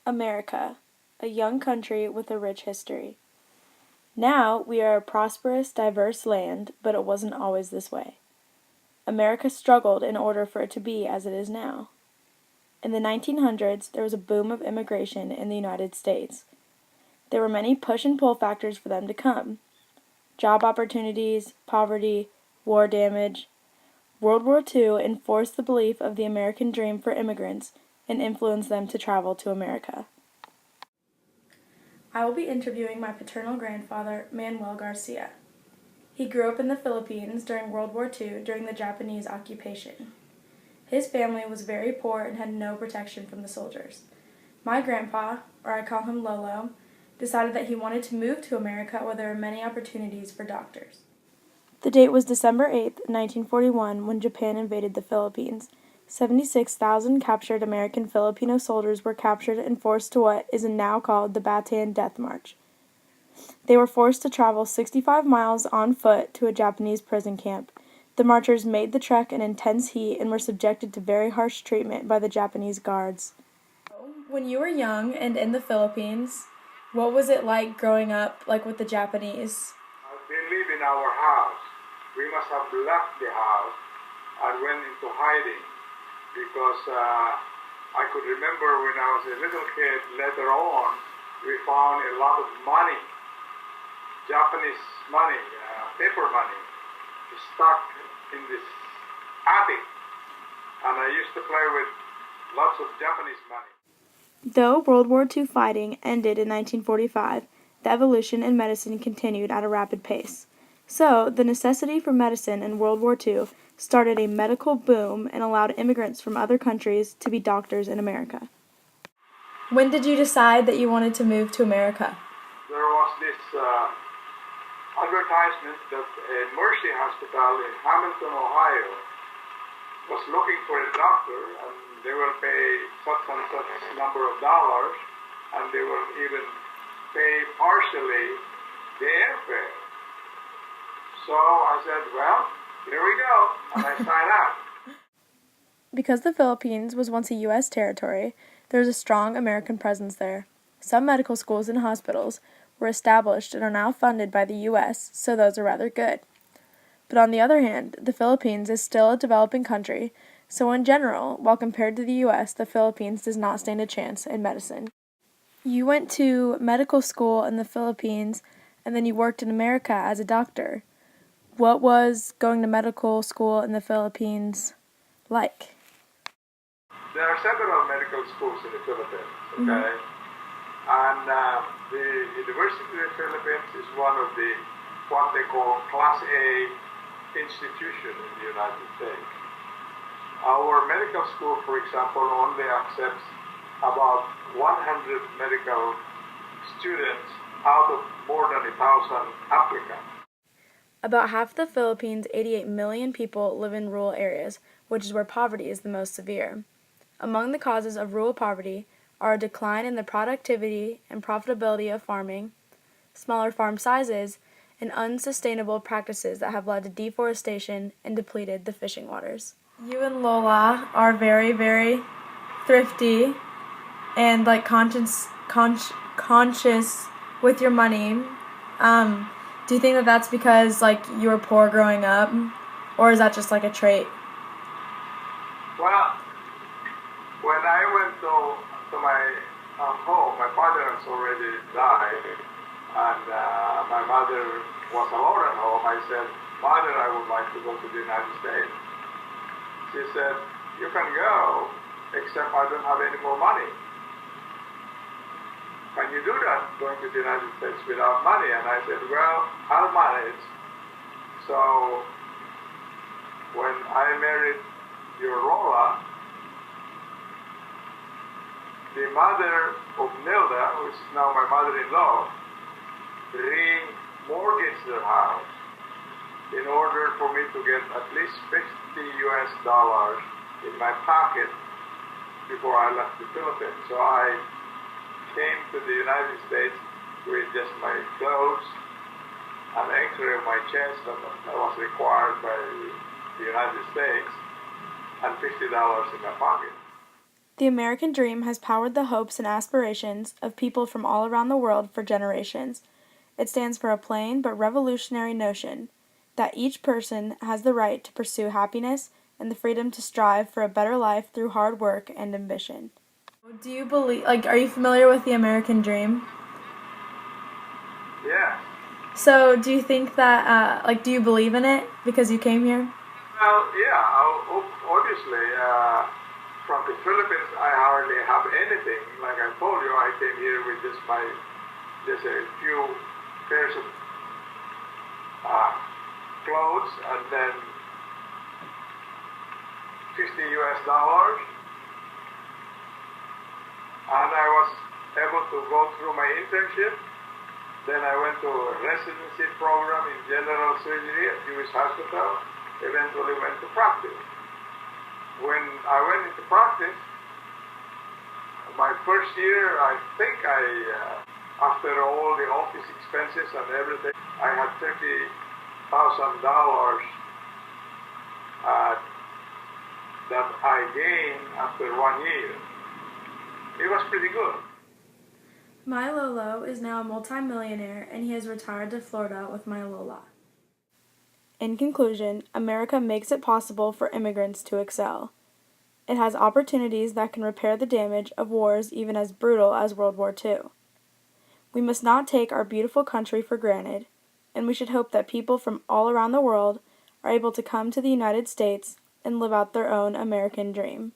America, a young country with a rich history. Now we are a prosperous, diverse land, but it wasn't always this way. America struggled in order for it to be as it is now. In the 1900s, there was a boom of immigration in the United States. There were many push and pull factors for them to come: job opportunities, poverty, war damage. World War II enforced the belief of the American dream for immigrants and influenced them to travel to America. I will be interviewing my paternal grandfather, Manuel Garcia. He grew up in the Philippines during World War II during the Japanese occupation. His family was very poor and had no protection from the soldiers. My grandpa, or I call him Lolo, decided that he wanted to move to America where there were many opportunities for doctors. The date was December 8, 1941, when Japan invaded the Philippines. 76,000 captured American Filipino soldiers were captured and forced to what is now called the Bataan Death March. They were forced to travel 65 miles on foot to a Japanese prison camp. The marchers made the trek in intense heat and were subjected to very harsh treatment by the Japanese guards. When you were young and in the Philippines, what was it like growing up with the Japanese? They live in our house. We must have left the house and went into hiding because I could remember when I was a little kid, later on, we found a lot of money, Japanese money, paper money, stuck in this attic. And I used to play with lots of Japanese money. Though World War II fighting ended in 1945, the evolution in medicine continued at a rapid pace. So, the necessity for medicine in World War II started a medical boom and allowed immigrants from other countries to be doctors in America. When did you decide that you wanted to move to America? There was this advertisement that a Mercy Hospital in Hamilton, Ohio was looking for a doctor, and they will pay such and such number of dollars, and they will even pay partially the airfare. So I said, well, here we go, and I signed up. Because the Philippines was once a U.S. territory, there was a strong American presence there. Some medical schools and hospitals were established and are now funded by the U.S., so those are rather good. But on the other hand, the Philippines is still a developing country, so in general, while compared to the U.S., the Philippines does not stand a chance in medicine. You went to medical school in the Philippines, and then you worked in America as a doctor. What was going to medical school in the Philippines like? There are several medical schools in the Philippines, okay? Mm-hmm. And the University of the Philippines is one of the, what they call Class A institution in the United States. Our medical school, for example, only accepts about 100 medical students out of more than 1,000 applicants. About half the Philippines' 88 million people live in rural areas, which is where poverty is the most severe. Among the causes of rural poverty are a decline in the productivity and profitability of farming, smaller farm sizes, and unsustainable practices that have led to deforestation and depleted the fishing waters. You and Lola are very, very thrifty and conscious with your money. Do you think that that's because you were poor growing up, or is that just a trait? Well, when I went to my home, my father has already died, and my mother was alone at home. I said, Mother, I would like to go to the United States. She said, you can go, except I don't have any more money. Can you do that, going to the United States without money? And I said, well, I'll manage. So when I married your Lola, the mother of Nilda, who is now my mother-in-law, remortgaged their house in order for me to get at least $50 in my pocket before I left the Philippines. So I came to the United States with just my clothes, an X-ray of my chest that was required by the United States, and $50 in my pocket. The American dream has powered the hopes and aspirations of people from all around the world for generations. It stands for a plain but revolutionary notion that each person has the right to pursue happiness and the freedom to strive for a better life through hard work and ambition. Do you believe, are you familiar with the American dream? Yeah. So, do you think that, do you believe in it because you came here? Well, yeah, obviously, from the Philippines, I hardly have anything. Like I told you, I came here with just a few pairs of clothes and then $50. And I was able to go through my internship. Then I went to a residency program in general surgery at Jewish Hospital. Eventually went to practice. When I went into practice, my first year, I think after all the office expenses and everything, I had $30,000 that I gained after 1 year. It was pretty good. My Lolo is now a multimillionaire and he has retired to Florida with my Lola. In conclusion, America makes it possible for immigrants to excel. It has opportunities that can repair the damage of wars even as brutal as World War II. We must not take our beautiful country for granted, and we should hope that people from all around the world are able to come to the United States and live out their own American dream.